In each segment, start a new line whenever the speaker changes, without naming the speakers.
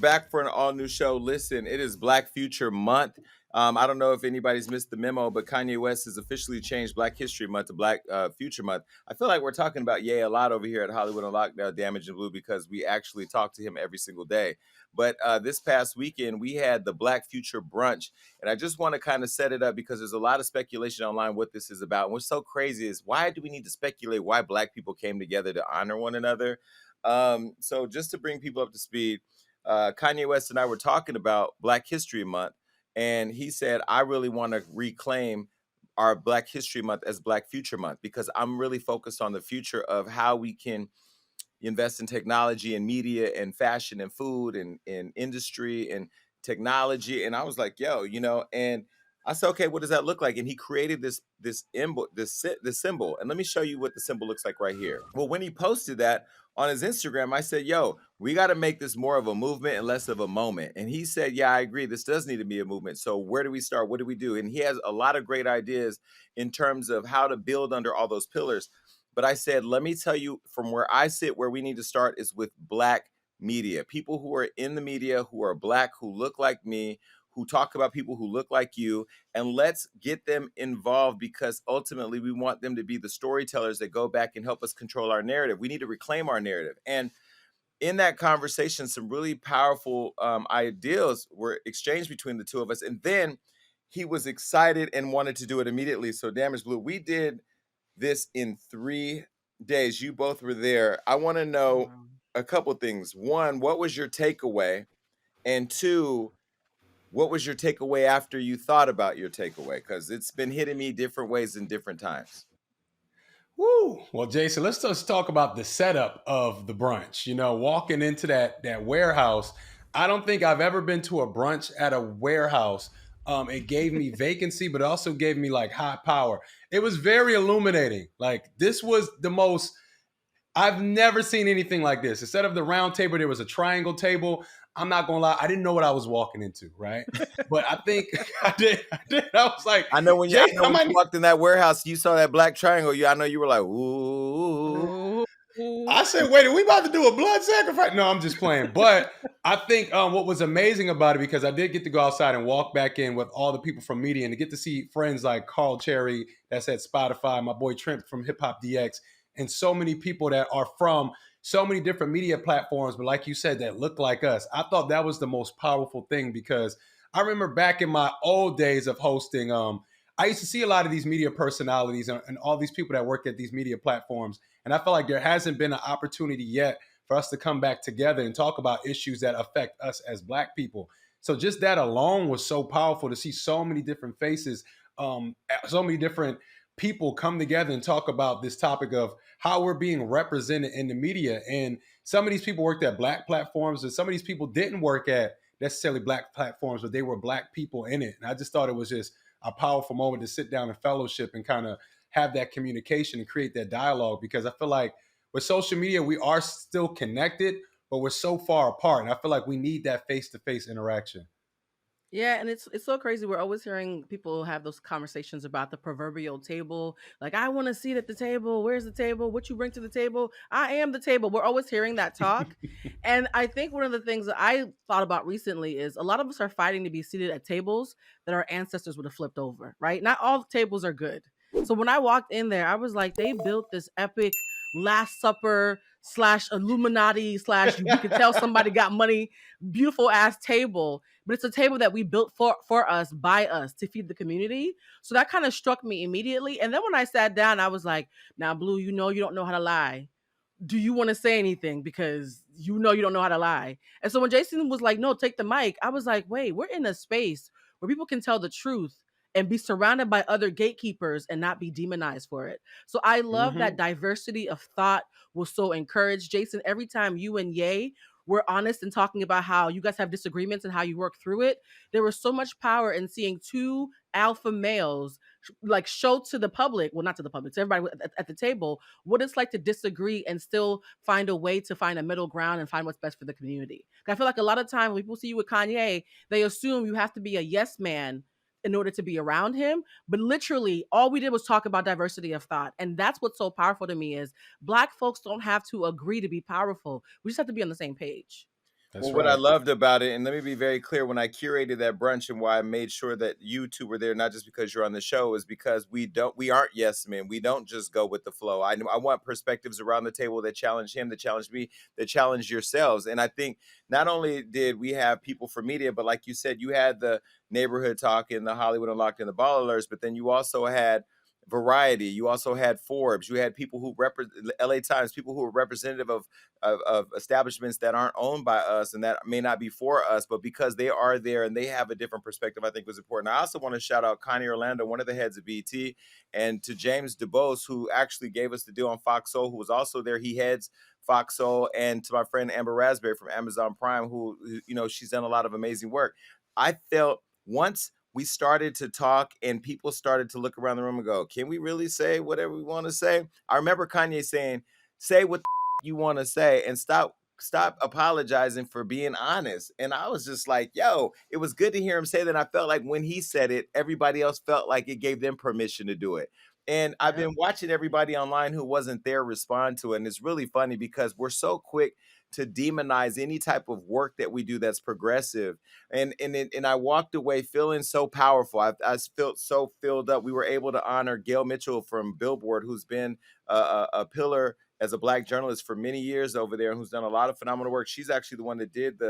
back for an all-new show. Listen, it is Black Future Month. I don't know if anybody's missed the memo, but Kanye West has officially changed Black History Month to Black Future Month. I feel like we're talking about Ye a lot over here at Hollywood Unlocked, Damage and Blue, because we actually talk to him every single day. But this past weekend, we had the Black Future Brunch, and I just want to kind of set it up because there's a lot of speculation online what this is about. And what's so crazy is, why do we need to speculate why Black people came together to honor one another? So just to bring people up to speed, Kanye West and I were talking about Black History Month, and he said, I really want to reclaim our Black History Month as Black Future Month, because I'm really focused on the future of how we can invest in technology and media and fashion and food and industry and technology. And I was like, yo, and I said, okay, what does that look like? And he created this symbol. And let me show you what the symbol looks like right here. Well, when he posted that on his Instagram, I said, yo, we got to make this more of a movement and less of a moment. And he said, yeah, I agree. This does need to be a movement. So where do we start? What do we do? And he has a lot of great ideas in terms of how to build under all those pillars. But I said, let me tell you, from where I sit, where we need to start is with Black media. People who are in the media, who are Black, who look like me, who talk about people who look like you, and let's get them involved, because ultimately we want them to be the storytellers that go back and help us control our narrative. We need to reclaim our narrative. And in that conversation, some really powerful ideas were exchanged between the two of us. And then he was excited and wanted to do it immediately. So Damage Blue, we did this in 3 days. You both were there. I want to know a couple things. One, what was your takeaway? And two, what was your takeaway after you thought about your takeaway? Because it's been hitting me different ways in different times.
Woo! Well, Jason, let's just talk about the setup of the brunch. Walking into that warehouse, I don't think I've ever been to a brunch at a warehouse. It gave me vacancy, but it also gave me like high power. It was very illuminating. Like, this was the most, I've never seen anything like this. Instead of the round table, there was a triangle table. I'm not gonna lie, I didn't know what I was walking into, right? But I think I did. I was like,
I know when you walked in that warehouse, you saw that black triangle. I know you were like, ooh.
I said, wait, are we about to do a blood sacrifice? No, I'm just playing. But I think what was amazing about it, because I did get to go outside and walk back in with all the people from media, and to get to see friends like Carl Cherry that's at Spotify, my boy Trent from Hip Hop DX, and so many people that are from so many different media platforms, but like you said, that look like us. I thought that was the most powerful thing, because I remember back in my old days of hosting, I used to see a lot of these media personalities and all these people that work at these media platforms. And I felt like there hasn't been an opportunity yet for us to come back together and talk about issues that affect us as Black people. So just that alone was so powerful, to see so many different faces, so many different people come together and talk about this topic of how we're being represented in the media. And some of these people worked at Black platforms, and some of these people didn't work at necessarily Black platforms, but they were Black people in it. And I just thought it was just a powerful moment to sit down and fellowship and kind of have that communication and create that dialogue, because I feel like with social media, we are still connected, but we're so far apart. And I feel like we need that face-to-face interaction.
Yeah, and it's so crazy. We're always hearing people have those conversations about the proverbial table. Like, I want a seat at the table. Where's the table? What you bring to the table? I am the table. We're always hearing that talk. And I think one of the things that I thought about recently is a lot of us are fighting to be seated at tables that our ancestors would have flipped over, right? Not all tables are good. So when I walked in there, I was like, they built this epic Last Supper / Illuminati / you could tell somebody got money, beautiful ass table, but it's a table that we built for us, by us, to feed the community. So that kind of struck me immediately. And then when I sat down, I was like, now Blue, you don't know how to lie. Do you want to say anything? Because you don't know how to lie. And so when Jason was like, no, take the mic, I was like, wait, we're in a space where people can tell the truth and be surrounded by other gatekeepers and not be demonized for it. So I love that diversity of thought was so encouraged. Jason, every time you and Ye were honest and talking about how you guys have disagreements and how you work through it, there was so much power in seeing two alpha males like show to the public, well, not to the public, to everybody at the table, what it's like to disagree and still find a way to find a middle ground and find what's best for the community. I feel like a lot of times when people see you with Kanye, they assume you have to be a yes man in order to be around him. But literally all we did was talk about diversity of thought. And that's what's so powerful to me is Black folks don't have to agree to be powerful. We just have to be on the same page.
That's
Well, what I
right.
loved about it, and let me be very clear, when I curated that brunch and why I made sure that you two were there, not just because you're on the show, is because we aren't yes men. We don't just go with the flow. I want perspectives around the table that challenge him, that challenge me, that challenge yourselves. And I think not only did we have people from media, but like you said, you had the neighborhood talk and the Hollywood Unlocked and the Ball Alerts, but then you also had Variety. You also had Forbes. You had people who represent LA Times, people who were representative of establishments that aren't owned by us and that may not be for us, but because they are there and they have a different perspective, I think was important. I also want to shout out Connie Orlando, one of the heads of BT, and to James DeBose, who actually gave us the deal on Fox Soul, who was also there. He heads Fox Soul, and to my friend Amber Raspberry from Amazon Prime, who she's done a lot of amazing work. I felt once we started to talk and people started to look around the room and go, can we really say whatever we want to say? I remember Kanye saying, say what you want to say and stop apologizing for being honest. And I was just like, yo, it was good to hear him say that. I felt like when he said it, everybody else felt like it gave them permission to do it. And I've
Yep.
been watching everybody online who wasn't there respond to it. And it's really funny because we're so quick to demonize any type of work that we do that's progressive. And I walked away feeling so powerful. I felt so filled up. We were able to honor Gail Mitchell from Billboard, who's been a pillar as a Black journalist for many years over there, and who's done a lot of phenomenal work. She's actually the one that did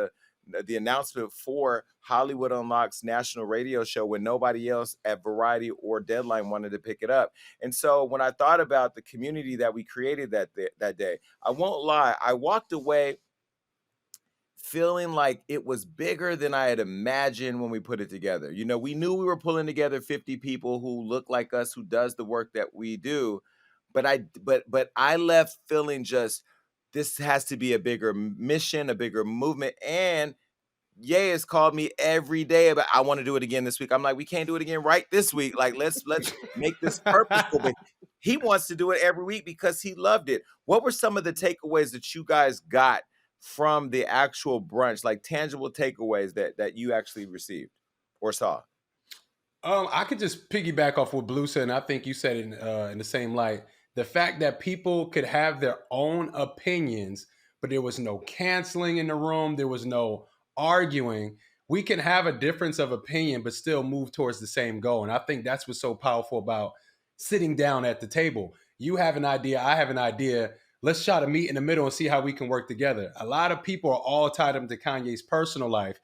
the announcement for Hollywood Unlocked's national radio show when nobody else at Variety or Deadline wanted to pick it up. And so when I thought about the community that we created that day, I won't lie, I walked away feeling like it was bigger than I had imagined when we put it together. We knew we were pulling together 50 people who look like us, who does the work that we do, but I left feeling just this has to be a bigger mission, a bigger movement. And Ye has called me every day about I want to do it again this week. I'm like, we can't do it again right this week. Like, let's make this purposeful. But he wants to do it every week because he loved it. What were some of the takeaways that you guys got from the actual brunch, like tangible takeaways that you actually received or saw?
I could just piggyback off what Blue said, and I think you said it in the same light. The fact that people could have their own opinions, but there was no canceling in the room, there was no arguing. We can have a difference of opinion, but still move towards the same goal. And I think that's what's so powerful about sitting down at the table. You have an idea, I have an idea. Let's try to meet in the middle and see how we can work together. A lot of people are all tied up to Kanye's personal life.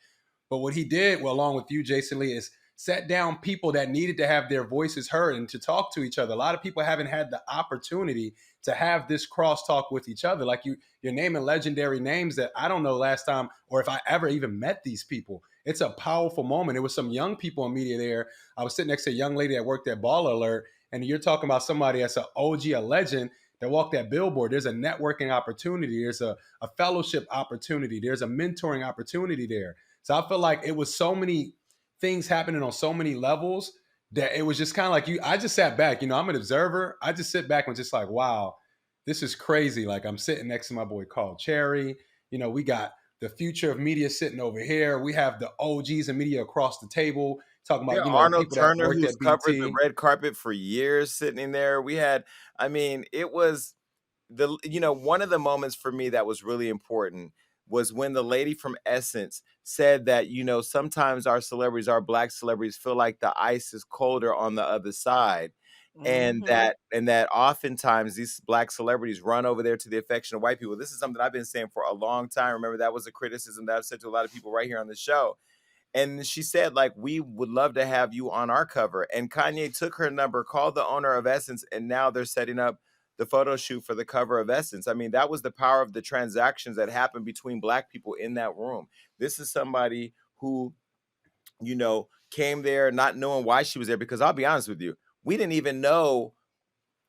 But what he did, well, along with you, Jason Lee, is set down people that needed to have their voices heard and to talk to each other. A lot of people haven't had the opportunity to have this crosstalk with each other. Like you're naming legendary names that I don't know last time or if I ever even met these people. It's a powerful moment. There was some young people in media there. I was sitting next to a young lady that worked at Ball Alert, and you're talking about somebody that's an OG, a legend that walked that billboard. There's a networking opportunity. There's a fellowship opportunity. There's a mentoring opportunity there. So I feel like it was so many things happening on so many levels that it was just kind of like I just sat back, I'm an observer. I just sit back and just like, wow, this is crazy. Like I'm sitting next to my boy Carl Cherry. We got the future of media sitting over here. We have the OGs of media across the table talking
Yeah,
about,
Arnold
people that
Turner,
worked
who's
at
covered the
BT.
red carpet for years, sitting in there. It was one of the moments for me that was really important was when the lady from Essence said that, sometimes our celebrities, our Black celebrities, feel like the ice is colder on the other side. And
Mm-hmm.
that oftentimes these Black celebrities run over there to the affection of white people. This is something I've been saying for a long time. Remember, that was a criticism that I've said to a lot of people right here on the show. And she said, like, we would love to have you on our cover. And Kanye took her number, called the owner of Essence, and now they're setting up the photo shoot for the cover of Essence. I mean, that was the power of the transactions that happened between Black people in that room. This is somebody who, came there not knowing why she was there, because I'll be honest with you, we didn't even know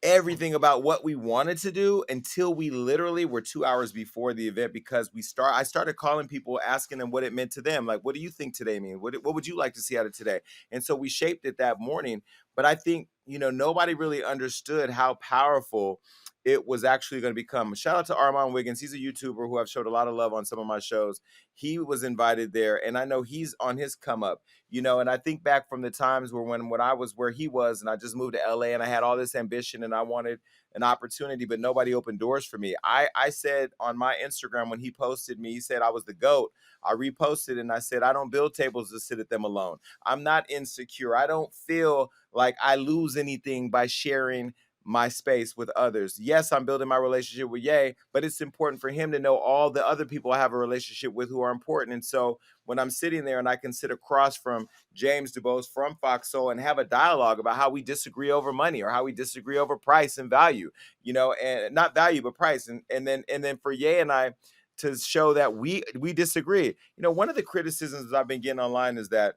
everything about what we wanted to do until we literally were 2 hours before the event, because I started calling people, asking them what it meant to them. Like, what do you think today mean? What would you like to see out of today? And so we shaped it that morning. But I think, nobody really understood how powerful it was actually going to become. Shout out to Armand Wiggins. He's a YouTuber who I've showed a lot of love on some of my shows. He was invited there, and I know he's on his come up, and I think back from the times where when I was where he was, and I just moved to LA, and I had all this ambition and I wanted an opportunity, but nobody opened doors for me. I said on my Instagram when he posted me, he said I was the GOAT. I reposted and I said, I don't build tables to sit at them alone. I'm not insecure. I don't feel like I lose anything by sharing my space with others. Yes, I'm building my relationship with Ye, but it's important for him to know all the other people I have a relationship with who are important. And so when I'm sitting there and I can sit across from James DuBose from FOXSOUL and have a dialogue about how we disagree over money or how we disagree over price and value, and not value, but price. And then for Ye and I to show that we disagree. One of the criticisms that I've been getting online is that,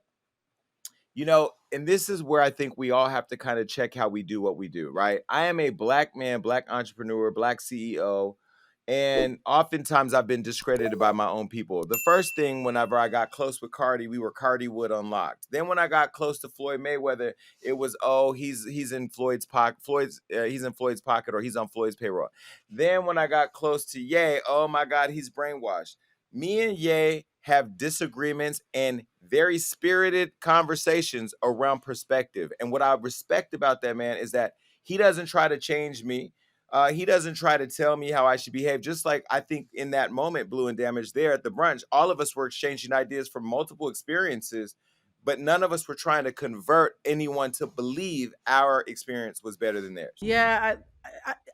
and this is where I think we all have to kind of check how we do what we do, right? I am a Black man, Black entrepreneur, Black CEO, and oftentimes I've been discredited by my own people. The first thing, whenever I got close with Cardi, we were Cardi Wood Unlocked. Then when I got close to Floyd Mayweather, it was, oh, he's in Floyd's pocket, he's in Floyd's pocket, or he's on Floyd's payroll. Then when I got close to Ye, oh my God, he's brainwashed. Me and Ye have disagreements and very spirited conversations around perspective. And what I respect about that man is that he doesn't try to change me. He doesn't try to tell me how I should behave. Just like I think in that moment, Blue and Damage there at the brunch, all of us were exchanging ideas from multiple experiences, but none of us were trying to convert anyone to believe our experience was better than theirs.
Yeah,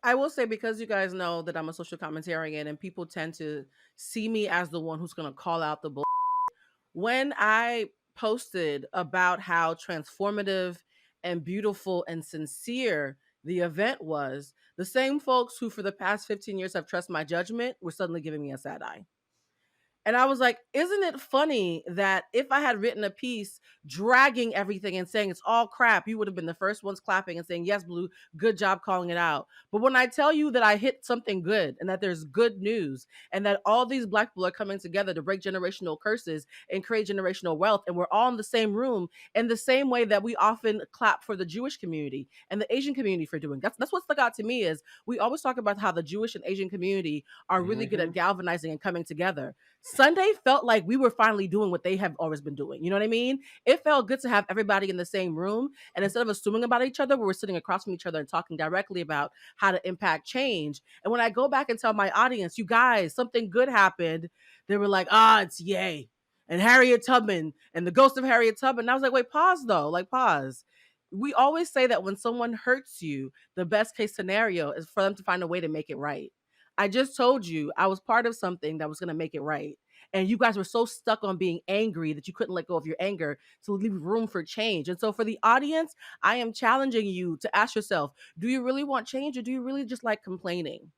I will say, because you guys know that I'm a social commentarian and people tend to see me as the one who's going to call out the bull. When I posted about how transformative and beautiful and sincere the event was, the same folks who for the past 15 years have trusted my judgment were suddenly giving me a sad eye. And I was like, isn't it funny that if I had written a piece dragging everything and saying it's all crap, you would have been the first ones clapping and saying, yes, Blue, good job calling it out. But when I tell you that I hit something good and that there's good news and that all these Black people are coming together to break generational curses and create generational wealth, and we're all in the same room in the same way that we often clap for the Jewish community and the Asian community for doing. That's what stuck out to me is we always talk about how the Jewish and Asian community are really good at galvanizing and coming together. Sunday felt like we were finally doing what they have always been doing. You know what I mean? It felt good to have everybody in the same room. And instead of assuming about each other, we were sitting across from each other and talking directly about how to impact change. And when I go back and tell my audience, you guys, something good happened, they were like, it's Ye and Harriet Tubman and the ghost of Harriet Tubman. And I was like, wait, pause though. Like, pause. We always say that when someone hurts you, the best case scenario is for them to find a way to make it right. I just told you I was part of something that was going to make it right. And you guys were so stuck on being angry that you couldn't let go of your anger to leave room for change. And so for the audience, I am challenging you to ask yourself, do you really want change or do you really just like complaining?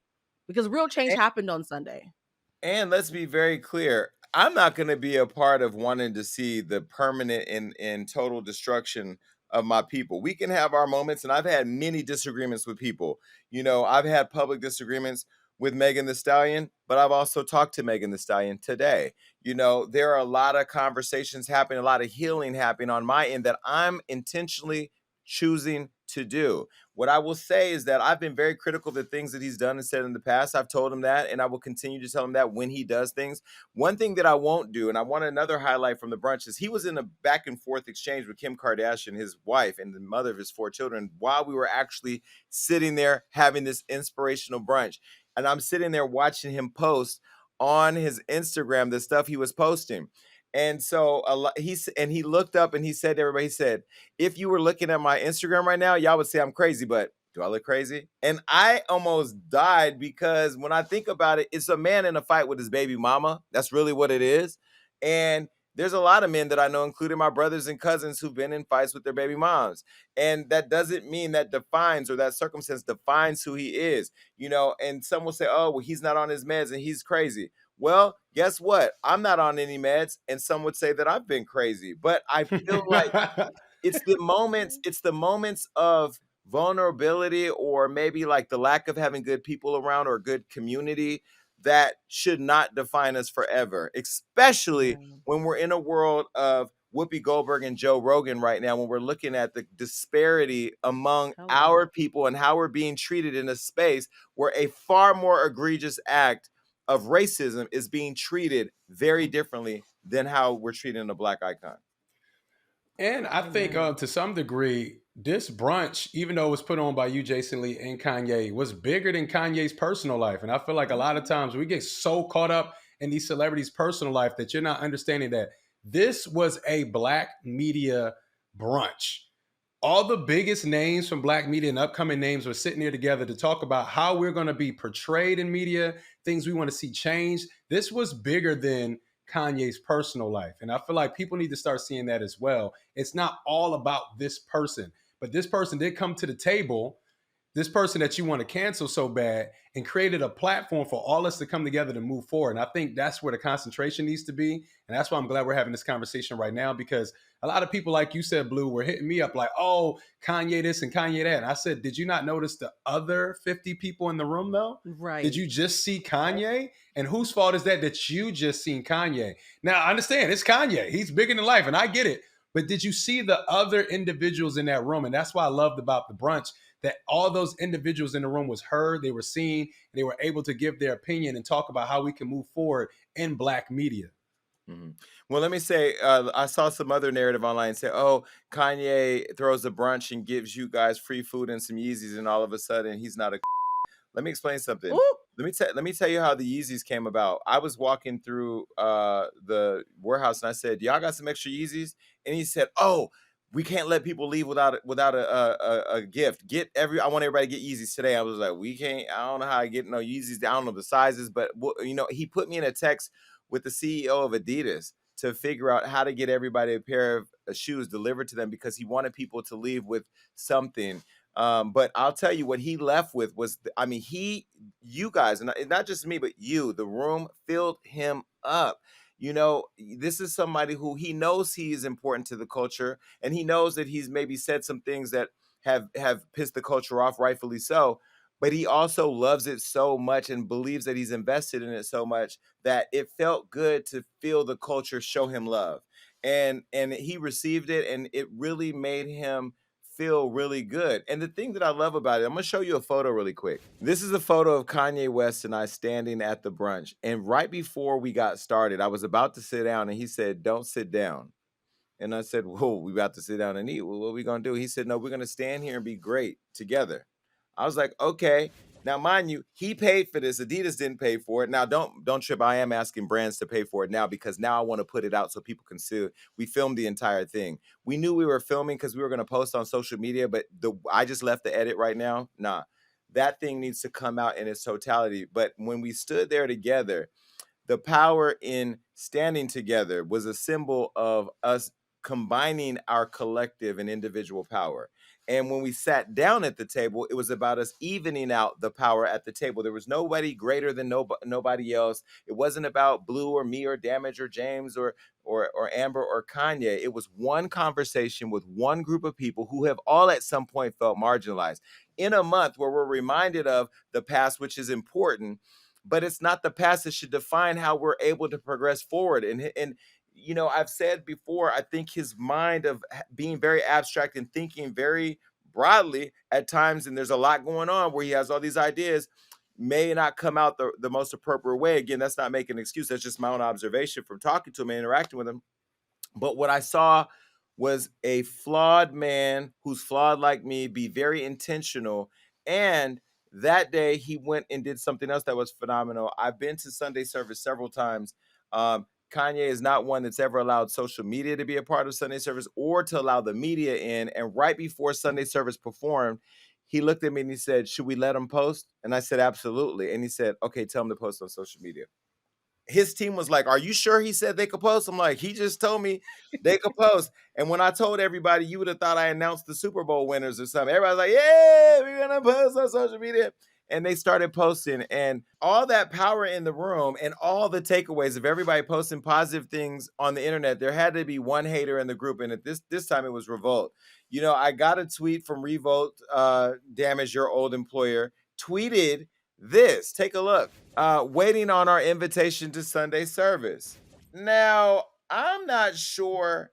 Because real change happened on Sunday.
And let's be very clear. I'm not going to be a part of wanting to see the permanent and total destruction of my people. We can have our moments, and I've had many disagreements with people. I've had public disagreements with Megan Thee Stallion, but I've also talked to Megan Thee Stallion today. There are a lot of conversations happening, a lot of healing happening on my end that I'm intentionally choosing to do. What I will say is that I've been very critical of the things that he's done and said in the past. I've told him that, and I will continue to tell him that when he does things. One thing that I won't do, and I want another highlight from the brunch, is he was in a back and forth exchange with Kim Kardashian, his wife, and the mother of his 4 children, while we were actually sitting there having this inspirational brunch. And I'm sitting there watching him post on his Instagram the stuff he was posting. And so he looked up and he said to everybody, he said, if you were looking at my Instagram right now, y'all would say I'm crazy, but do I look crazy? And I almost died because when I think about it, it's a man in a fight with his baby mama. That's really what it is. And there's a lot of men that I know, including my brothers and cousins, who've been in fights with their baby moms. And that doesn't mean that defines, or that circumstance defines who he is, and some will say, oh, well, he's not on his meds and he's crazy. Well, guess what? I'm not on any meds, and some would say that I've been crazy. But I feel like it's the moments of vulnerability, or maybe like the lack of having good people around or a good community, that should not define us forever, especially when we're in a world of Whoopi Goldberg and Joe Rogan right now when we're looking at the disparity among
Hello.
our people and how we're being treated in a space where a far more egregious act of racism is being treated very differently than how we're treating a Black icon.
And I think
Amen.
to some degree, this brunch, even though it was put on by you, Jason Lee, and Kanye, was bigger than Kanye's personal life. And I feel like a lot of times we get so caught up in these celebrities' personal life that you're not understanding that this was a Black media brunch. All the biggest names from Black media and upcoming names were sitting here together to talk about how we're going to be portrayed in media, things we want to see change. This was bigger than Kanye's personal life. And I feel like people need to start seeing that as well. It's not all about this person, but this person did come to the table, this person that you want to cancel so bad, and created a platform for all us to come together to move forward. And I think that's where the concentration needs to be. And that's why I'm glad we're having this conversation right now, because a lot of people, like you said, Blue, were hitting me up like, oh, Kanye this and Kanye that. And I said, did you not notice the other 50 people in the room, though?
Right.
Did you just see Kanye? And whose fault is that you just seen Kanye? Now, I understand it's Kanye. He's bigger than life, and I get it. But did you see the other individuals in that room? And that's what I loved about the brunch, that all those individuals in the room was heard, they were seen, and they were able to give their opinion and talk about how we can move forward in Black media.
Mm-hmm. Well, let me say, I saw some other narrative online say, oh, Kanye throws a brunch and gives you guys free food and some Yeezys, and all of a sudden he's not a. Let me explain something.
Ooh.
Let me tell you how the Yeezys came about. I was walking through the warehouse and I said, "Y'all got some extra Yeezys?" And he said, "Oh, we can't let people leave without a gift. I want everybody to get Yeezys today." I was like, "We can't. I don't know how I get no Yeezys. I don't know the sizes, but he put me in a text with the CEO of Adidas to figure out how to get everybody a pair of shoes delivered to them because he wanted people to leave with something." But I'll tell you what he left with was, you guys, and not just me, but you, the room filled him up. This is somebody who he knows he is important to the culture, and he knows that he's maybe said some things that have pissed the culture off, rightfully so. But he also loves it so much and believes that he's invested in it so much that it felt good to feel the culture show him love. And he received it, and it really made him feel really good. And the thing that I love about it, I'm gonna show you a photo really quick. This is a photo of Kanye West and I standing at the brunch. And right before we got started, I was about to sit down and he said, "Don't sit down." And I said, "Whoa, we about to sit down and eat. Well, what are we gonna do?" He said, "No, we're gonna stand here and be great together." I was like, "Okay." Now, mind you, he paid for this. Adidas didn't pay for it. Now, don't trip. I am asking brands to pay for it now because now I want to put it out so people can see it. We filmed the entire thing. We knew we were filming because we were going to post on social media, but I just left the edit right now. Nah, that thing needs to come out in its totality. But when we stood there together, the power in standing together was a symbol of us combining our collective and individual power. And when we sat down at the table, it was about us evening out the power at the table. There was nobody greater than nobody else. It wasn't about Blue or me or Damage or James or Amber or Kanye. It was one conversation with one group of people who have all at some point felt marginalized. In a month where we're reminded of the past, which is important, but it's not the past that should define how we're able to progress forward. And I've said before, I think his mind of being very abstract and thinking very broadly at times, and there's a lot going on where he has all these ideas, may not come out the most appropriate way. Again, that's not making an excuse. That's just my own observation from talking to him and interacting with him. But what I saw was a flawed man who's flawed like me, be very intentional. And that day he went and did something else that was phenomenal. I've been to Sunday service several times. Kanye is not one that's ever allowed social media to be a part of Sunday service or to allow the media in. And right before Sunday service performed, he looked at me and he said, "Should we let him post?" And I said, "Absolutely." And he said, "Okay, tell him to post on social media." His team was like, "Are you sure he said they could post?" I'm like, "He just told me they could post." And when I told everybody, you would have thought I announced the Super Bowl winners or something. Everybody's like, "Yeah, we're going to post on social media." And they started posting, and all that power in the room and all the takeaways of everybody posting positive things on the internet, there had to be one hater in the group. And at this time it was Revolt. I got a tweet from Revolt, Damage, your old employer, tweeted this. Take a look. Waiting on our invitation to Sunday service. Now, I'm not sure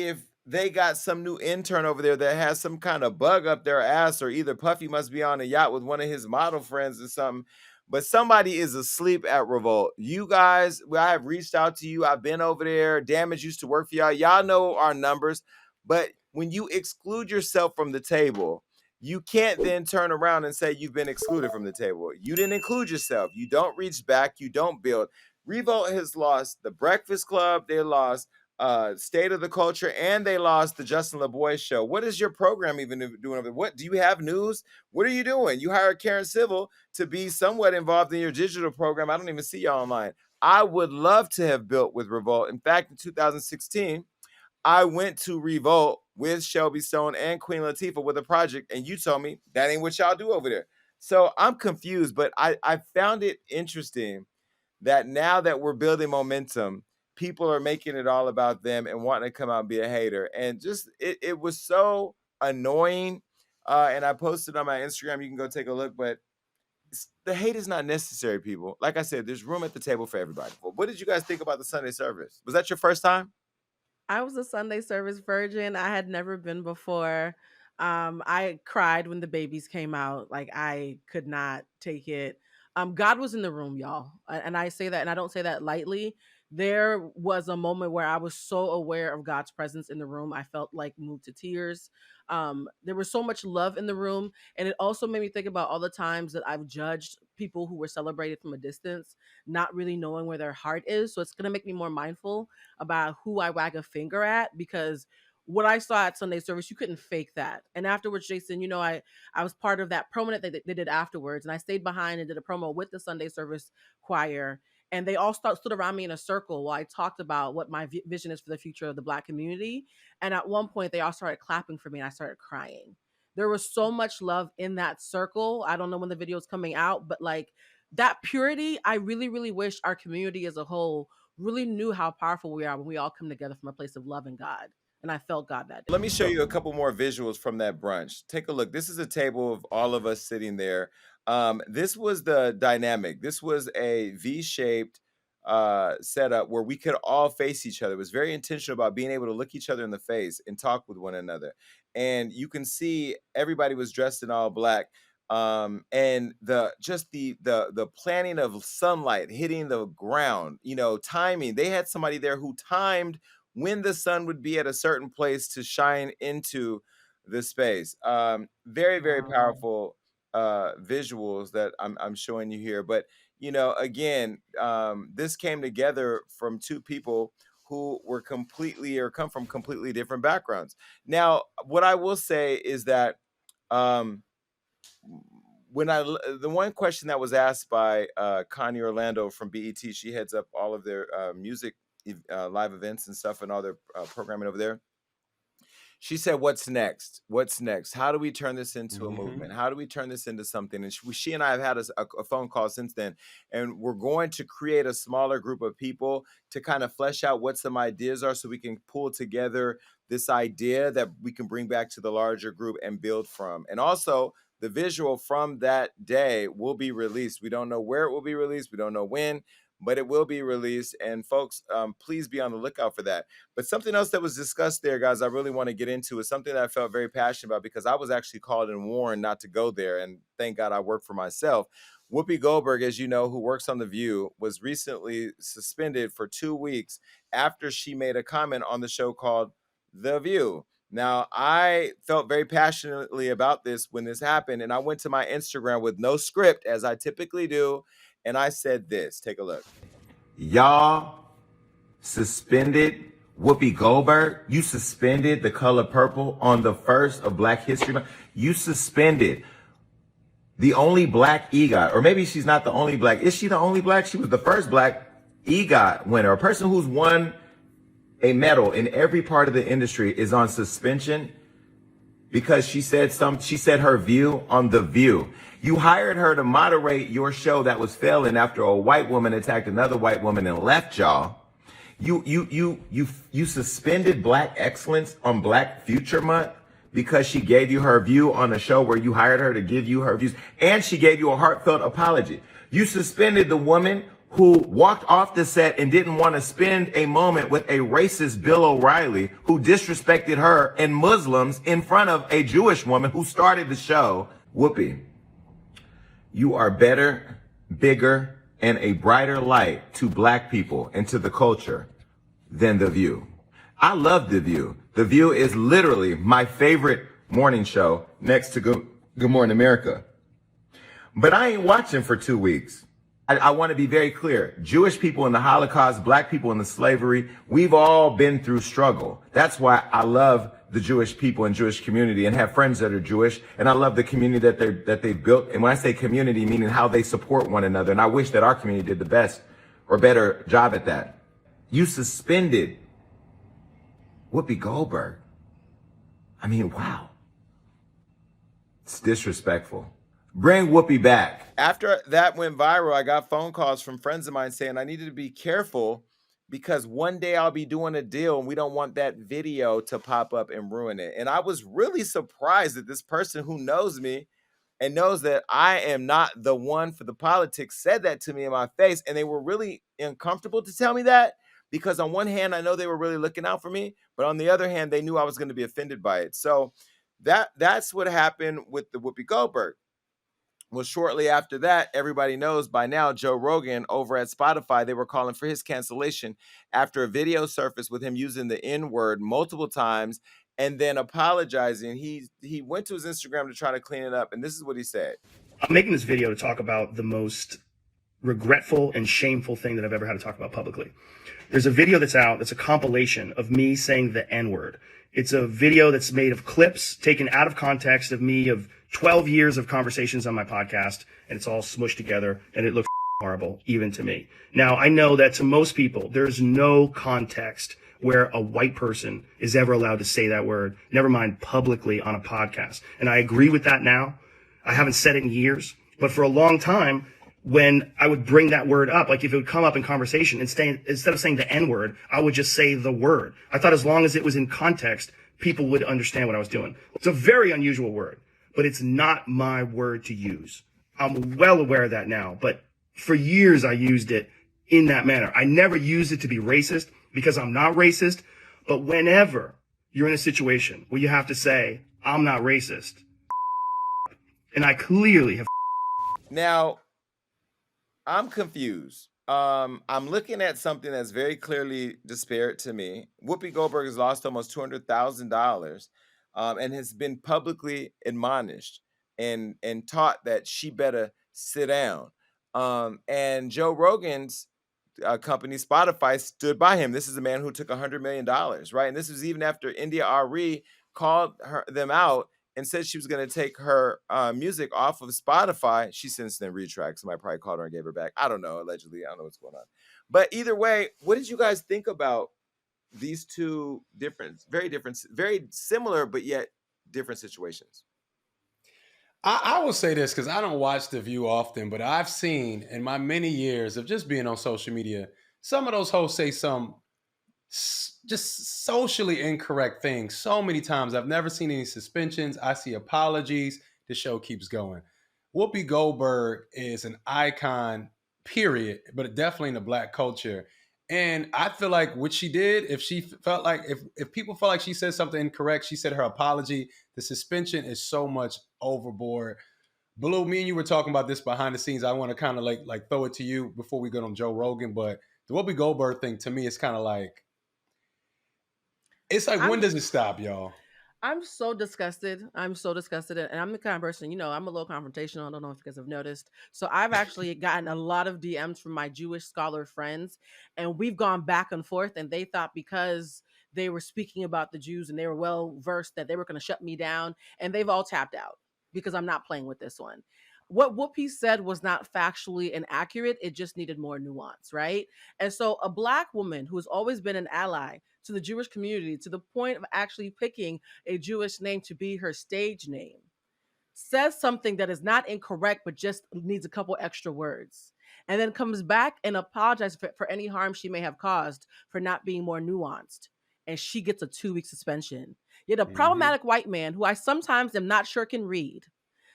if they got some new intern over there that has some kind of bug up their ass, or either Puffy must be on a yacht with one of his model friends or something. But somebody is asleep at Revolt. You guys, I have reached out to you. I've been over there. Damage used to work for y'all. Y'all know our numbers. But when you exclude yourself from the table, you can't then turn around and say you've been excluded from the table. You didn't include yourself. You don't reach back. You don't build. Revolt has lost the Breakfast Club. They lost State of the Culture, and they lost the Justin LaBoy show. What is your program even doing over there? What do you have news? What are you doing? You hired Karen Civil to be somewhat involved in your digital program. I don't even see y'all online. I would love to have built with Revolt. In fact, in 2016, I went to Revolt with Shelby Stone and Queen Latifah with a project, and you told me that ain't what y'all do over there. So I'm confused, but I found it interesting that now that we're building momentum, people are making it all about them and wanting to come out and be a hater. And just it was so annoying. And I posted on my Instagram. You can go take a look, but the hate is not necessary, people. Like I said, there's room at the table for everybody. But what did you guys think about the Sunday service? Was that your first time?
I was a Sunday service virgin. I had never been before. I cried when the babies came out. Like I could not take it. God was in the room, y'all, and I say that, and I don't say that lightly. There was a moment where I was so aware of God's presence in the room. I felt like moved to tears. There was so much love in the room, and it also made me think about all the times that I've judged people who were celebrated from a distance, not really knowing where their heart is. So it's gonna make me more mindful about who I wag a finger at, because what I saw at Sunday service, you couldn't fake that. And afterwards, Jason, I was part of that promo that they did afterwards, and I stayed behind and did a promo with the Sunday service choir. And they all stood around me in a circle while I talked about what my vision is for the future of the Black community. And at one point, they all started clapping for me, and I started crying. There was so much love in that circle. I don't know when the video is coming out, but like that purity, I really, really wish our community as a whole really knew how powerful we are when we all come together from a place of love and God. And I felt God that day.
Let me show you a couple more visuals from that brunch. Take a look. This is a table of all of us sitting there. This was the dynamic. This was a V-shaped setup where we could all face each other. It was very intentional about being able to look each other in the face and talk with one another. And you can see everybody was dressed in all black. And the planning of sunlight hitting the ground, timing. They had somebody there who timed when the sun would be at a certain place to shine into the space. Very, very
Wow.
powerful visuals that I'm showing you here. But, again, this came together from two people who were completely or come from completely different backgrounds. Now, what I will say is that the one question that was asked by Connie Orlando from BET, she heads up all of their music live events and stuff and all their programming over there. She said, what's next? What's next? How do we turn this into a movement? How do we turn this into something? And she and I have had a phone call since then, and we're going to create a smaller group of people to kind of flesh out what some ideas are so we can pull together this idea that we can bring back to the larger group and build from. And also, the visual from that day will be released. We don't know where it will be released. We don't know when, but it will be released. And folks, please be on the lookout for that. But something else that was discussed there, guys, I really want to get into is something that I felt very passionate about because I was actually called and warned not to go there. And thank God I work for myself. Whoopi Goldberg, as you know, who works on The View, was recently suspended for 2 weeks after she made a comment on the show called The View. Now, I felt very passionately about this when this happened, and I went to my Instagram with no script, as I typically do, and I said this. Take a look. Y'all suspended Whoopi Goldberg. You suspended The Color Purple on the 1st of Black History Month. You suspended the only Black EGOT, or maybe she's not the only Black. Is she the only Black? She was the first Black EGOT winner, a person who's won a medal in every part of the industry is on suspension because she said her view on The View. You hired her to moderate your show that was failing after a white woman attacked another white woman and left y'all. You suspended Black excellence on Black Future Month because she gave you her view on a show where you hired her to give you her views, and she gave you a heartfelt apology. You suspended the woman who walked off the set and didn't want to spend a moment with a racist Bill O'Reilly who disrespected her and Muslims in front of a Jewish woman who started the show. Whoopi, you are better, bigger, and a brighter light to black people and to the culture than The View. I love The View. The View is literally my favorite morning show next to Good Morning America. But I ain't watching for 2 weeks. I want to be very clear. Jewish people in the Holocaust, black people in the slavery, we've all been through struggle. That's why I love the Jewish people and Jewish community and have friends that are Jewish. And I love the community that they've built. And when I say community, meaning how they support one another. And I wish that our community did the best or better job at that. You suspended Whoopi Goldberg. I mean, wow. It's disrespectful. Bring Whoopi back. After that went viral, I got phone calls from friends of mine saying I needed to be careful because one day I'll be doing a deal and we don't want that video to pop up and ruin it. And I was really surprised that this person who knows me and knows that I am not the one for the politics said that to me in my face. And they were really uncomfortable to tell me that because on one hand, I know they were really looking out for me, but on the other hand, they knew I was going to be offended by it. So that's what happened with the Whoopi Goldberg. Well, shortly after that, everybody knows by now, Joe Rogan over at Spotify, they were calling for his cancellation after a video surfaced with him using the N-word multiple times and then apologizing. He went to his Instagram to try to clean it up, and this is what he said.
I'm making this video to talk about the most regretful and shameful thing that I've ever had to talk about publicly. There's a video that's out that's a compilation of me saying the N-word. It's a video that's made of clips taken out of context of me of 12 years of conversations on my podcast, and it's all smushed together, and it looks horrible, even to me. Now, I know that to most people, there's no context where a white person is ever allowed to say that word, never mind publicly on a podcast. And I agree with that now. I haven't said it in years, but for a long time, when I would bring that word up, like if it would come up in conversation, instead of saying the N-word, I would just say the word. I thought as long as it was in context, people would understand what I was doing. It's a very unusual word, but it's not my word to use. I'm well aware of that now, but for years I used it in that manner. I never used it to be racist because I'm not racist, but whenever you're in a situation where you have to say, I'm not racist, and I clearly have.
Now, I'm confused. I'm looking at something that's very clearly disparate to me. Whoopi Goldberg has lost almost $200,000 and has been publicly admonished and taught that she better sit down. And Joe Rogan's company, Spotify, stood by him. This is a man who took $100 million, right? And this was even after D.A.R.E called them out and said she was going to take her music off of Spotify. She since then retracted. Somebody probably called her and gave her back. I don't know, allegedly. I don't know what's going on. But either way, what did you guys think about these two very similar, but yet different situations?
I will say this because I don't watch The View often, but I've seen in my many years of just being on social media, some of those hosts say some just socially incorrect things so many times. I've never seen any suspensions. I see apologies. The show keeps going. Whoopi Goldberg is an icon, period, but definitely in the black culture. And I feel like what she did, if she felt like, if people felt like she said something incorrect, she said her apology. The suspension is so much overboard. Blue, me and you were talking about this behind the scenes. I want to kind of like throw it to you before we go on Joe Rogan. But the Whoopi Goldberg thing to me is kind of like, it's like, when does it stop, y'all?
I'm so disgusted. I'm so disgusted. And I'm the kind of person, I'm a little confrontational. I don't know if you guys have noticed. So I've actually gotten a lot of DMs from my Jewish scholar friends, and we've gone back and forth, and they thought because they were speaking about the Jews and they were well versed that they were going to shut me down, and they've all tapped out because I'm not playing with this one. What Whoopi said was not factually inaccurate. It just needed more nuance, right? And so a black woman who has always been an ally to the Jewish community, to the point of actually picking a Jewish name to be her stage name, says something that is not incorrect, but just needs a couple extra words, and then comes back and apologizes for any harm she may have caused for not being more nuanced. And she gets a 2-week suspension. Yet a problematic white man, who I sometimes am not sure can read,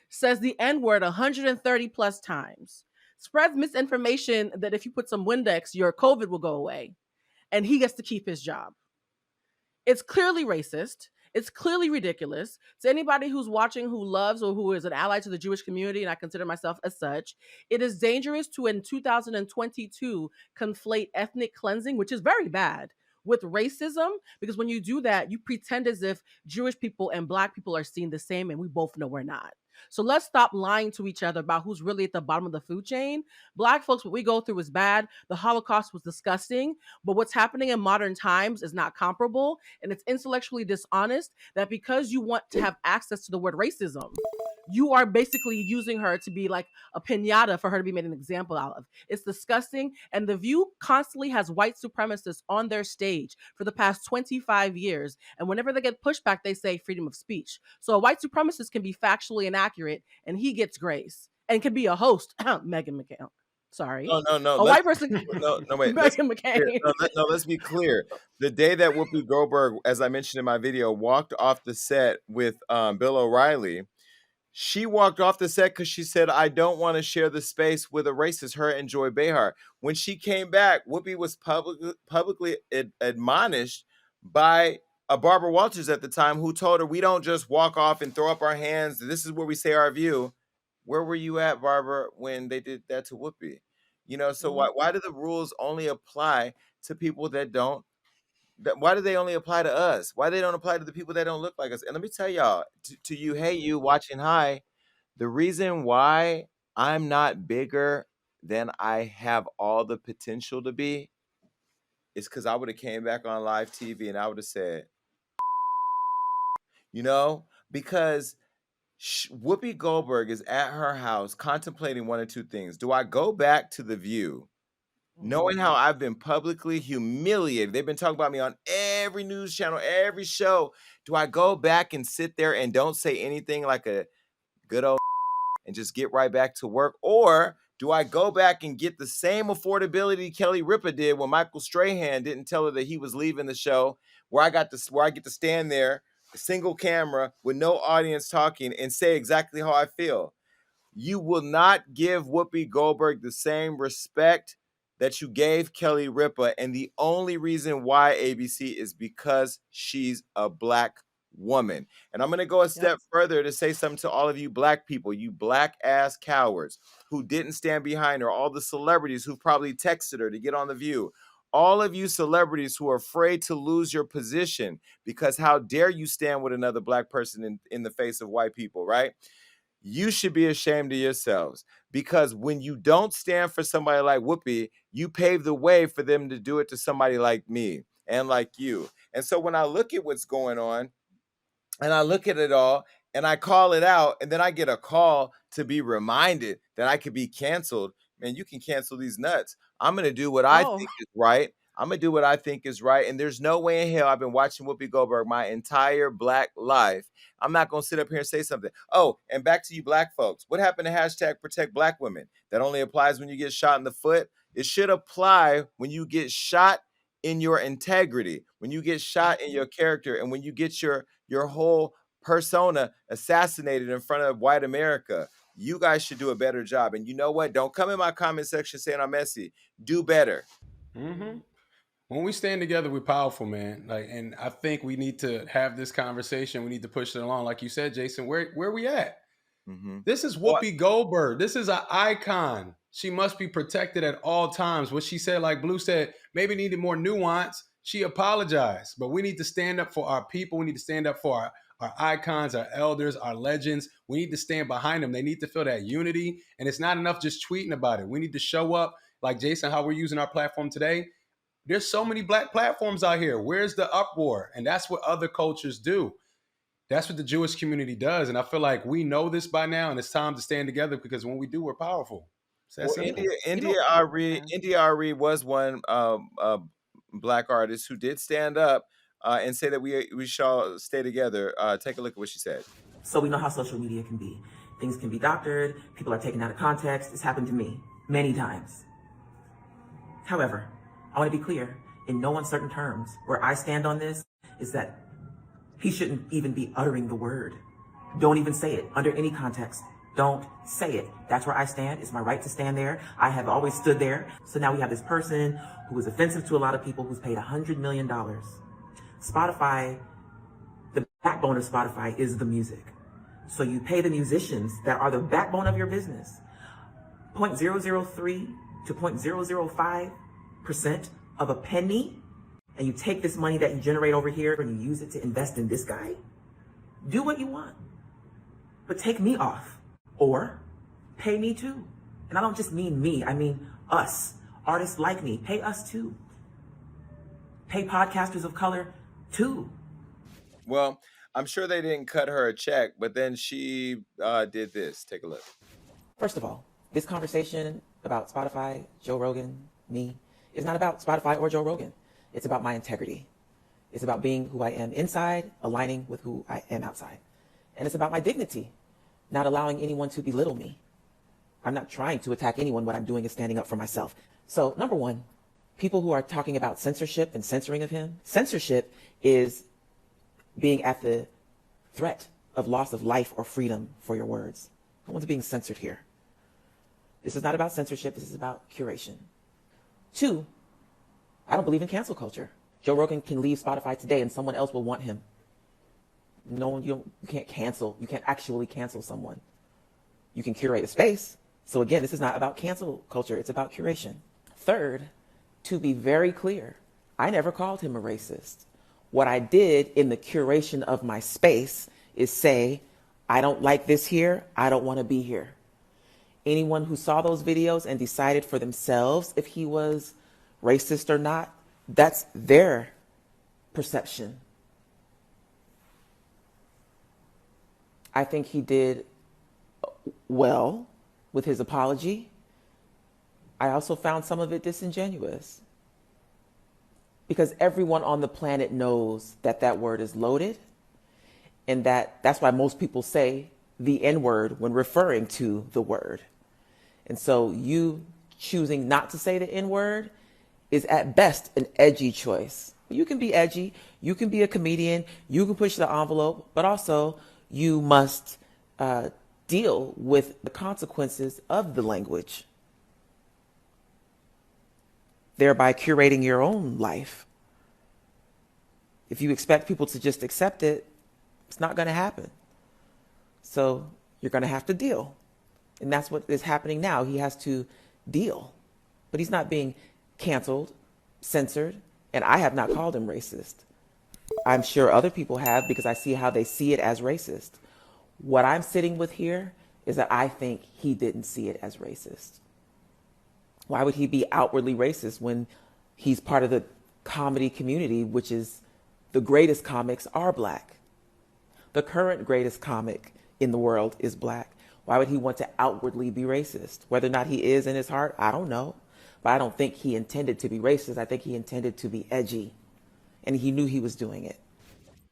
says the N-word 130 plus times, spreads misinformation that if you put some Windex, your COVID will go away, and he gets to keep his job. It's clearly racist. It's clearly ridiculous. To anybody who's watching who loves or who is an ally to the Jewish community, and I consider myself as such, it is dangerous to, in 2022, conflate ethnic cleansing, which is very bad, with racism, because when you do that, you pretend as if Jewish people and Black people are seen the same, and we both know we're not. So let's stop lying to each other about who's really at the bottom of the food chain. Black folks, what we go through is bad. The Holocaust was disgusting, but what's happening in modern times is not comparable, and it's intellectually dishonest that because you want to have access to the word racism, you are basically using her to be like a pinata for her to be made an example out of. It's disgusting. And The View constantly has white supremacists on their stage for the past 25 years. And whenever they get pushback, they say freedom of speech. So a white supremacist can be factually inaccurate and he gets grace and can be a host. Megan McCain. Sorry.
No.
A white person.
No, wait.
Megan McCain.
Let's be clear. The day that Whoopi Goldberg, as I mentioned in my video, walked off the set with Bill O'Reilly, she walked off the set because she said, I don't want to share the space with a racist, her and Joy Behar. When she came back, Whoopi was publicly admonished by Barbara Walters at the time, who told her, we don't just walk off and throw up our hands. This is where we say our view. Where were you at, Barbara, when they did that to Whoopi? You know, so why do the rules only apply to people that don't? Why do they only apply to us? Why they don't apply to the people that don't look like us? And let me tell y'all, to you, hey, you watching High, the reason why I'm not bigger than I have all the potential to be is because I would have came back on live TV and I would have said, you know, because Whoopi Goldberg is at her house contemplating one of two things. Do I go back to The View, knowing how I've been publicly humiliated? They've been talking about me on every news channel, every show. Do I go back and sit there and don't say anything like a good old and just get right back to work? Or do I go back and get the same affordability Kelly Ripa did when Michael Strahan didn't tell her that he was leaving the show, where I get to stand there, a single camera with no audience talking, and say exactly how I feel? You will not give Whoopi Goldberg the same respect that you gave Kelly Ripa. And the only reason why, ABC, is because she's a Black woman. And I'm going to go a step further to say something to all of you Black people, you Black ass cowards who didn't stand behind her, all the celebrities who probably texted her to get on The View. All of you celebrities who are afraid to lose your position because how dare you stand with another Black person in the face of white people, right? You should be ashamed of yourselves, because when you don't stand for somebody like Whoopi, you pave the way for them to do it to somebody like me and like you. And so when I look at what's going on and I look at it all and I call it out, and then I get a call to be reminded that I could be canceled, man, you can cancel these nuts. I'm going to do what I think is right. I'm going to do what I think is right. And there's no way in hell, I've been watching Whoopi Goldberg my entire Black life, I'm not going to sit up here and say something. Oh, and back to you Black folks. What happened to hashtag protect Black women? That only applies when you get shot in the foot. It should apply when you get shot in your integrity, when you get shot in your character, and when you get your whole persona assassinated in front of white America. You guys should do a better job. And you know what? Don't come in my comment section saying I'm messy. Do better.
Mm-hmm. When we stand together, we're powerful, man. Like, and I think we need to have this conversation. We need to push it along. Like you said, Jason, where we at? Mm-hmm. This is Whoopi Goldberg. This is an icon. She must be protected at all times. What she said, like Blue said, maybe needed more nuance. She apologized, but we need to stand up for our people. We need to stand up for our icons, our elders, our legends. We need to stand behind them. They need to feel that unity. And it's not enough just tweeting about it. We need to show up, like Jason, how we're using our platform today. There's so many Black platforms out here. Where's the uproar? And that's what other cultures do. That's what the Jewish community does. And I feel like we know this by now, and it's time to stand together, because when we do, we're powerful.
N.D.A.R.E was one Black artist who did stand up and say that we shall stay together. Take a look at what she said.
So we know how social media can be. Things can be doctored. People are taken out of context. It's happened to me many times. However, I want to be clear, in no uncertain terms, where I stand on this is that he shouldn't even be uttering the word. Don't even say it under any context. Don't say it. That's where I stand. It's my right to stand there. I have always stood there. So now we have this person who is offensive to a lot of people who's paid $100 million. Spotify, the backbone of Spotify is the music. So you pay the musicians that are the backbone of your business 0.003 to 0.005% of a penny, and you take this money that you generate over here and you use it to invest in this guy. Do what you want, but take me off or pay me too. And I don't just mean me, I mean us, artists like me. Pay us too. Pay podcasters of color too.
Well, I'm sure they didn't cut her a check, but then she did this. Take a look.
First of all, this conversation about Spotify, Joe Rogan, me, is not about Spotify or Joe Rogan. It's about my integrity. It's about being who I am inside, aligning with who I am outside. And it's about my dignity, not allowing anyone to belittle me. I'm not trying to attack anyone. What I'm doing is standing up for myself. So, number one, people who are talking about censorship and censoring of him, censorship is being at the threat of loss of life or freedom for your words. No one's being censored here. This is not about censorship. This is about curation. Two, I don't believe in cancel culture. Joe Rogan can leave Spotify today and someone else will want him. No one, you can't cancel. You can't actually cancel someone. You can curate a space. So again, this is not about cancel culture. It's about curation. Third, to be very clear, I never called him a racist. What I did in the curation of my space is say, I don't like this here. I don't want to be here. Anyone who saw those videos and decided for themselves if he was racist or not, that's their perception. I think he did well with his apology. I also found some of it disingenuous because everyone on the planet knows that that word is loaded, and that's why most people say the N-word when referring to the word. And so you choosing not to say the N-word is at best an edgy choice. You can be edgy, you can be a comedian, you can push the envelope, but also you must deal with the consequences of the language, thereby curating your own life. If you expect people to just accept it, it's not going to happen. So you're going to have to deal. And that's what is happening now. He has to deal. But he's not being canceled, censored, and I have not called him racist. I'm sure other people have because I see how they see it as racist. What I'm sitting with here is that I think he didn't see it as racist. Why would he be outwardly racist when he's part of the comedy community, which is the greatest comics are black? The current greatest comic in the world is black. Why would he want to outwardly be racist? Whether or not he is in his heart, I don't know. But I don't think he intended to be racist. I think he intended to be edgy. And he knew he was doing it.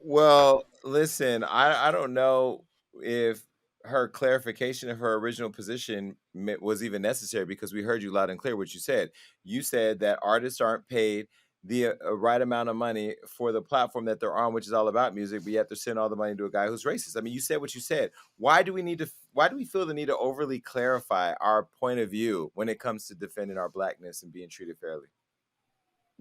Well, listen, I don't know if her clarification of her original position was even necessary because we heard you loud and clear what you said. You said that artists aren't paid the right amount of money for the platform that they're on, which is all about music, but yet they're sending all the money to a guy who's racist. I mean, you said what you said. Why do we feel the need to overly clarify our point of view when it comes to defending our blackness and being treated fairly?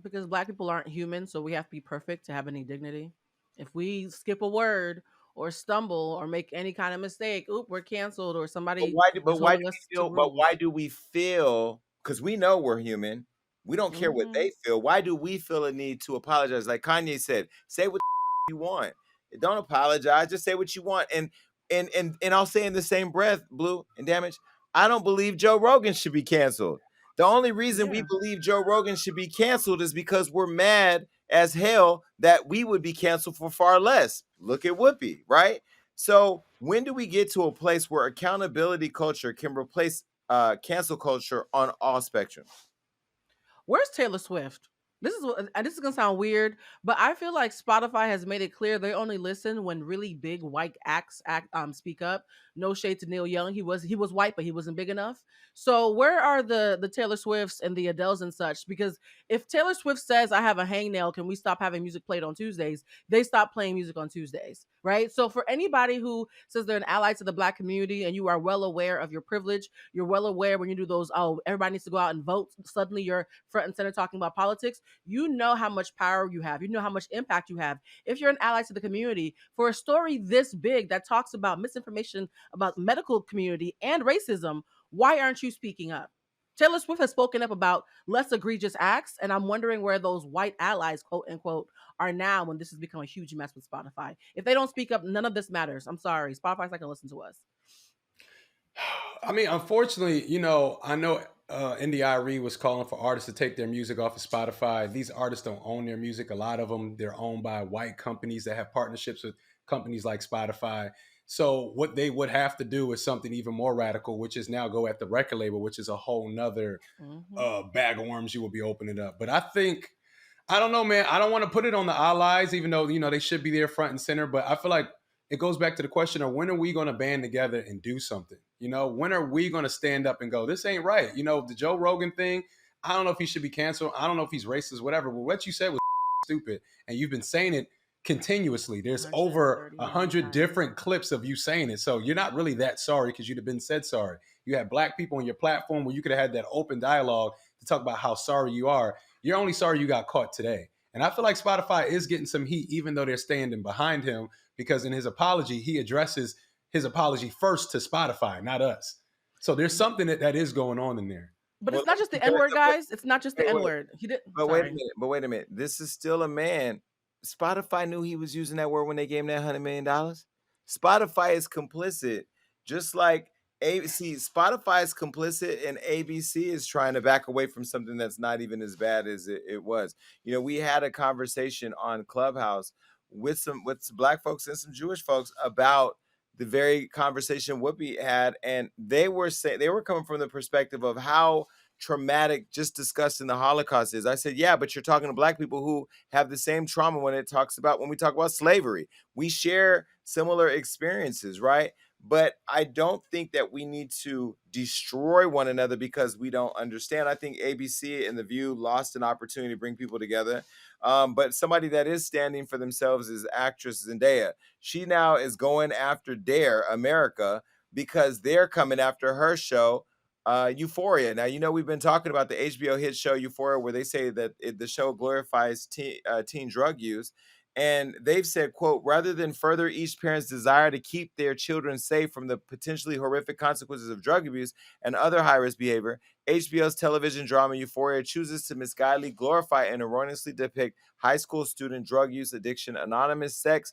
Because black people aren't human, so we have to be perfect to have any dignity. If we skip a word or stumble or make any kind of mistake, we're canceled, or somebody is holding us to
But why
rules.
do we feel? Because we know we're human. We don't care what
Hmm.
they feel. Why do we feel a need to apologize? Like Kanye said, say what you want. Don't apologize. Just say what you want. And I'll say in the same breath, Blue and Damage, I don't believe Joe Rogan should be canceled. The only reason we
Yeah.
believe Joe Rogan should be canceled is because we're mad as hell that we would be canceled for far less. Look at Whoopi, right? So when do we get to a place where accountability culture can replace cancel culture on all spectrums?
Where's Taylor Swift? This is what, and this is gonna sound weird, but I feel like Spotify has made it clear they only listen when really big white acts speak up. No shade to Neil Young, he was white, but he wasn't big enough. So where are the Taylor Swifts and the Adeles and such? Because if Taylor Swift says I have a hangnail, can we stop having music played on Tuesdays? They stop playing music on Tuesdays, right? So for anybody who says they're an ally to the Black community and you are well aware of your privilege, you're well aware when you do those, oh, everybody needs to go out and vote. Suddenly you're front and center talking about politics. You know how much power you have. You know how much impact you have. If you're an ally to the community, for a story this big that talks about misinformation about medical community and racism, why aren't you speaking up? Taylor Swift has spoken up about less egregious acts, and I'm wondering where those white allies, quote unquote, are now when this has become a huge mess with Spotify. If they don't speak up, none of this matters. I'm sorry. Spotify's not going to listen to us.
I mean, unfortunately, I know NDIRE was calling for artists to take their music off of Spotify. These artists don't own their music. A lot of them, they're owned by white companies that have partnerships with companies like Spotify. So what they would have to do is something even more radical, which is now go at the record label, which is a whole nother bag of worms you will be opening up. But I don't know, man. I don't want to put it on the allies, even though, they should be there front and center. But I feel like it goes back to the question of when are we going to band together and do something? When are we going to stand up and go, this ain't right? The Joe Rogan thing, I don't know if he should be canceled. I don't know if he's racist, whatever. But what you said was stupid. And you've been saying it continuously. There's over 100 different clips of you saying it. So you're not really that sorry because you'd have been said sorry. You had Black people on your platform where you could have had that open dialogue to talk about how sorry you are. You're only sorry you got caught today. And I feel like Spotify is getting some heat, even though they're standing behind him, because in his apology, he addresses his apology first to Spotify, not us. So there's something that is going on in there.
But it's not just the N word, guys. It's not just the N word. He did.
But wait a minute. This is still a man. Spotify knew he was using that word when they gave him that $100 million. Spotify is complicit, just like ABC. Spotify is complicit, and ABC is trying to back away from something that's not even as bad as it was. We had a conversation on Clubhouse with some Black folks and some Jewish folks about the very conversation Whoopi had, and they were coming from the perspective of how traumatic just discussing the Holocaust is. I said, yeah, but you're talking to Black people who have the same trauma when we talk about slavery. We share similar experiences, right? But I don't think that we need to destroy one another because we don't understand. I think ABC and The View lost an opportunity to bring people together. But somebody that is standing for themselves is actress Zendaya. She now is going after D.A.R.E. America because they're coming after her show, Euphoria. Now, we've been talking about the HBO hit show Euphoria, where they say that the show glorifies teen drug use. And they've said, quote, rather than further each parent's desire to keep their children safe from the potentially horrific consequences of drug abuse and other high-risk behavior, HBO's television drama Euphoria chooses to misguidedly glorify and erroneously depict high school student drug use, addiction, anonymous sex,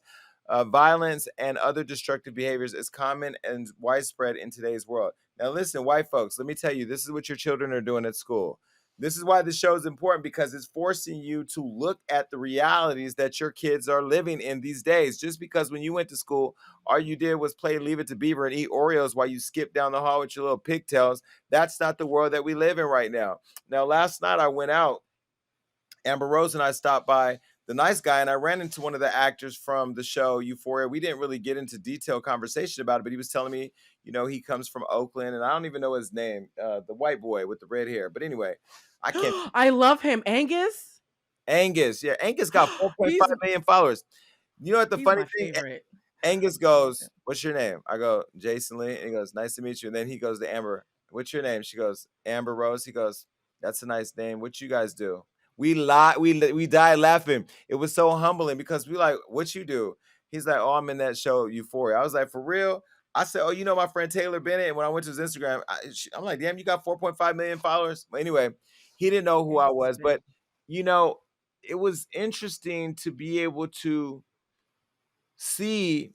violence, and other destructive behaviors as common and widespread in today's world. Now, listen, white folks, let me tell you, this is what your children are doing at school. This is why this show is important, because it's forcing you to look at the realities that your kids are living in these days. Just because when you went to school, all you did was play Leave It to Beaver and eat Oreos while you skipped down the hall with your little pigtails, that's not the world that we live in right now. Now, last night I went out. Amber Rose and I stopped by The Nice Guy, and I ran into one of the actors from the show Euphoria. We didn't really get into detailed conversation about it, but he was telling me, he comes from Oakland, and I don't even know his name, the white boy with the red hair. But anyway, I can't.
I love him. Angus,
yeah. Angus got 4.5 million followers. You know what the funny thing?
Favorite.
Angus goes, what's your name? I go, Jason Lee. And he goes, nice to meet you. And then he goes to Amber, what's your name? She goes, Amber Rose. He goes, that's a nice name. What you guys do? We died laughing. It was so humbling because we like, what you do? He's like, oh, I'm in that show Euphoria. I was like, for real? I said, oh, my friend Taylor Bennett. And when I went to his Instagram, I'm like, damn, you got 4.5 million followers. But anyway, he didn't know who I was. But, it was interesting to be able to see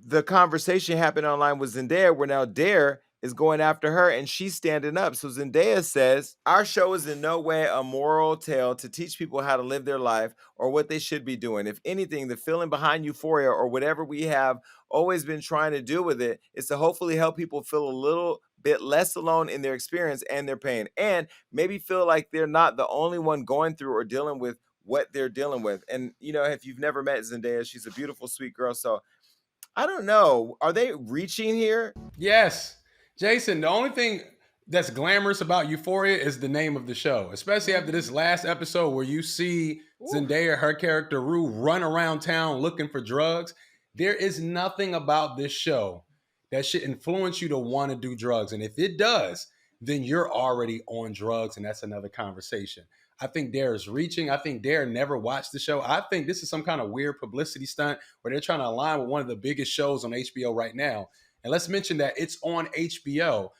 the conversation happening online with Zendaya, where now D.A.R.E. is going after her, and she's standing up. So Zendaya says, our show is in no way a moral tale to teach people how to live their life or what they should be doing. If anything, the feeling behind Euphoria or whatever we have always been trying to do with it is to hopefully help people feel a little bit less alone in their experience and their pain, and maybe feel like they're not the only one going through or dealing with what they're dealing with. And, you know, if you've never met Zendaya, she's a beautiful, sweet girl. So I don't know. Are they reaching here?
Yes. Jason, the only thing that's glamorous about Euphoria is the name of the show, especially after this last episode where you see Zendaya, her character Rue, run around town looking for drugs. There is nothing about this show that should influence you to want to do drugs. And if it does, then you're already on drugs, and that's another conversation. I think D.A.R.E is reaching. I think D.A.R.E never watched the show. I think this is some kind of weird publicity stunt where they're trying to align with one of the biggest shows on HBO right now. And let's mention that it's on HBO.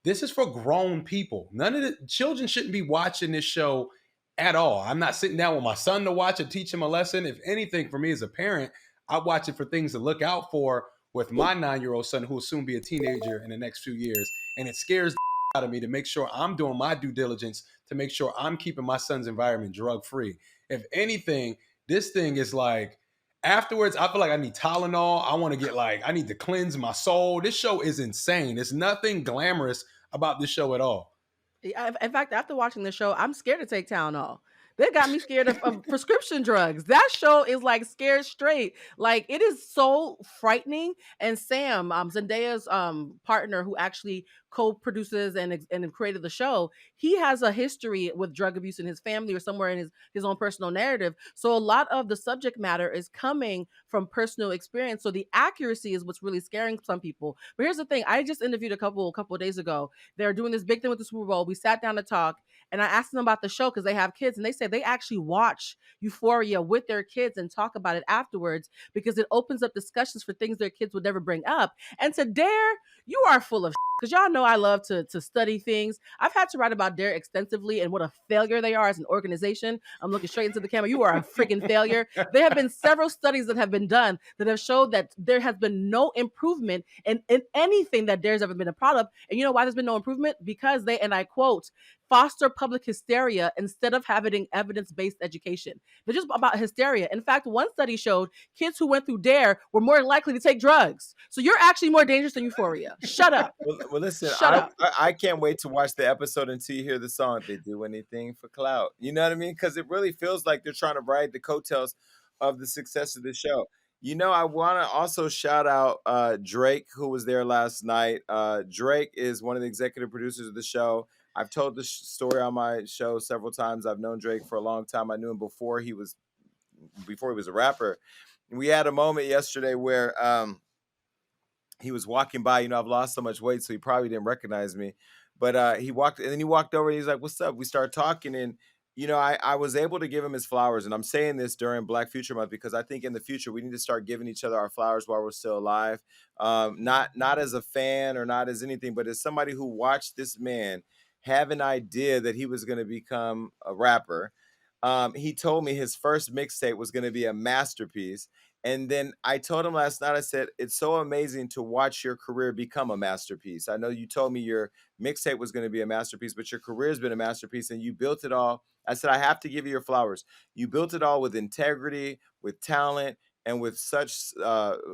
This is for grown people. None of the children shouldn't be watching this show at all. I'm not sitting down with my son to watch it, teach him a lesson. If anything, for me as a parent, I watch it for things to look out for with my 9-year-old son, who will soon be a teenager in the next few years. And it scares the out of me to make sure I'm doing my due diligence to make sure I'm keeping my son's environment drug-free. If anything, this thing is like, afterwards, I feel like I need Tylenol. I need to cleanse my soul. This show is insane. There's nothing glamorous about this show at all.
In fact, after watching the show, I'm scared to take Tylenol. They got me scared of prescription drugs. That show is like scared straight. Like, it is so frightening. And Sam, Zendaya's partner, who actually co-produces and created the show, he has a history with drug abuse in his family or somewhere in his own personal narrative. So a lot of the subject matter is coming from personal experience. So the accuracy is what's really scaring some people. But here's the thing: I just interviewed a couple of days ago. They're doing this big thing with the Super Bowl. We sat down to talk, and I asked them about the show because they have kids, and they said they actually watch Euphoria with their kids and talk about it afterwards because it opens up discussions for things their kids would never bring up. And to D.A.R.E, you are full of because y'all know I love to study things. I've had to write about D.A.R.E extensively and what a failure they are as an organization. I'm looking straight into the camera. You are a freaking failure. There have been several studies that have been done that have showed that there has been no improvement in anything that D.A.R.E's ever been a part of. And you know why there's been no improvement? Because they, and I quote, foster public hysteria instead of having evidence-based education. They're just about hysteria. In fact, one study showed kids who went through D.A.R.E were more likely to take drugs. So you're actually more dangerous than Euphoria. Shut up.
Well, listen,
Shut up.
I can't wait to watch the episode until you hear the song. They do anything for clout. You know what I mean? Because it really feels like they're trying to ride the coattails of the success of the show. You know, I want to also shout out Drake, who was there last night. Drake is one of the executive producers of the show. I've told this story on my show several times. I've known Drake for a long time. I knew him before he was a rapper. We had a moment yesterday where he was walking by. You know, I've lost so much weight, so he probably didn't recognize me. But he walked over and he's like, "What's up?" We started talking, and you know, I was able to give him his flowers. And I'm saying this during Black Future Month because I think in the future we need to start giving each other our flowers while we're still alive. Not as a fan or not as anything, but as somebody who watched this man have an idea that he was going to become a rapper. He told me his first mixtape was going to be a masterpiece. And then I told him last night, I said, it's so amazing to watch your career become a masterpiece. I know you told me your mixtape was going to be a masterpiece, but your career has been a masterpiece and you built it all. I said, I have to give you your flowers. You built it all with integrity, with talent, and with such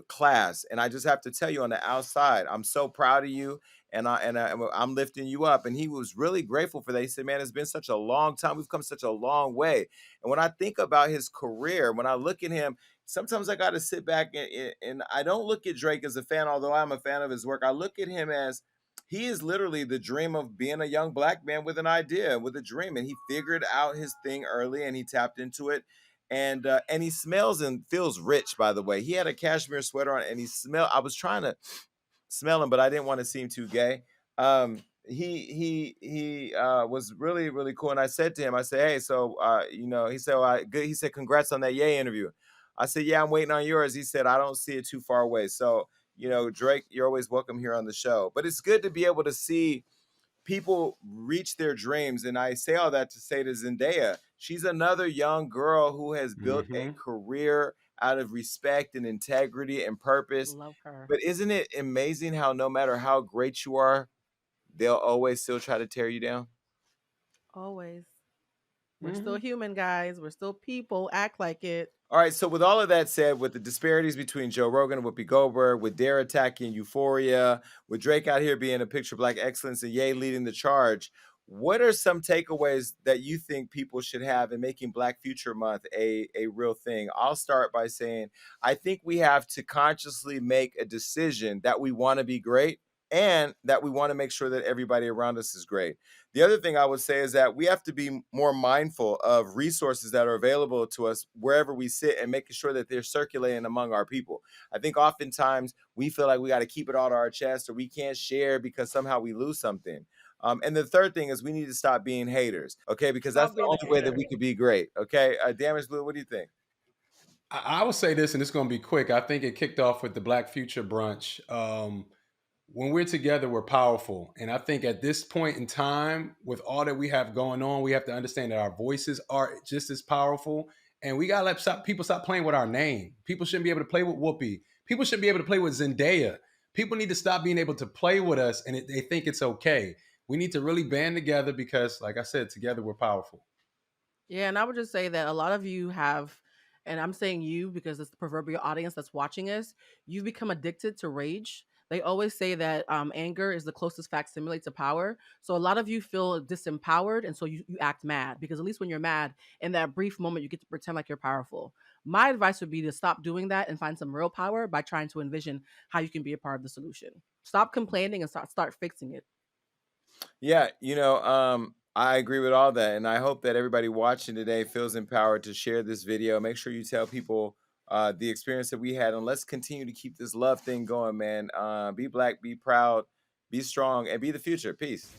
class. And I just have to tell you on the outside, I'm so proud of you. I'm lifting you up. And he was really grateful for that. He said, man, it's been such a long time. We've come such a long way. And when I think about his career, when I look at him, sometimes I got to sit back and I don't look at Drake as a fan, although I'm a fan of his work. I look at him as he is literally the dream of being a young Black man with an idea, with a dream. And he figured out his thing early and he tapped into it. And he smells and feels rich, by the way. He had a cashmere sweater on and I was trying to smell him, but I didn't want to seem too gay. He was really, really cool. And I said to him, I said, hey, so, you know, he said, good. He said, congrats on that Ye interview. I said, yeah, I'm waiting on yours. He said, I don't see it too far away. So, you know, Drake, you're always welcome here on the show. But it's good to be able to see people reach their dreams. And I say all that to say to Zendaya, she's another young girl who has built a career out of respect and integrity and purpose.
Love her.
But isn't it amazing how no matter how great you are, they'll always still try to tear you down?
Always. We're still
Mhm.
human, guys. We're still people. Act like it.
All right, so with all of that said, with the disparities between Joe Rogan and Whoopi Goldberg, with D.A.R.E attacking Euphoria, with Drake out here being a picture of black excellence and Ye leading the charge, what are some takeaways that you think people should have in making Black Future Month a real thing? I'll start by saying I think we have to consciously make a decision that we want to be great and that we want to make sure that everybody around us is great. The other thing I would say is that we have to be more mindful of resources that are available to us wherever we sit and making sure that they're circulating among our people. I think oftentimes we feel like we got to keep it all to our chest or we can't share because somehow we lose something. And the third thing is we need to stop being haters, okay? Because that's
Stop
the
being a
only way that
hater.
we could be great, okay? Damage Blue, what do you think?
I will say this, and it's going to be quick. I think it kicked off with the Black Future Brunch. When we're together, we're powerful. And I think at this point in time, with all that we have going on, we have to understand that our voices are just as powerful. And we got to let people stop playing with our name. People shouldn't be able to play with Whoopi. People should be able to play with Zendaya. People need to stop being able to play with us and they think it's okay. We need to really band together because, like I said, together we're powerful.
Yeah, and I would just say that a lot of you have, and I'm saying you because it's the proverbial audience that's watching us, you've become addicted to rage. They always say that anger is the closest facsimile to power. So a lot of you feel disempowered, and so you act mad because at least when you're mad, in that brief moment, you get to pretend like you're powerful. My advice would be to stop doing that and find some real power by trying to envision how you can be a part of the solution. Stop complaining and start fixing it.
Yeah, I agree with all that, and I hope that everybody watching today feels empowered to share this video. Make sure you tell people the experience that we had, and let's continue to keep this love thing going, man. Be black, be proud, be strong, and be the future. Peace.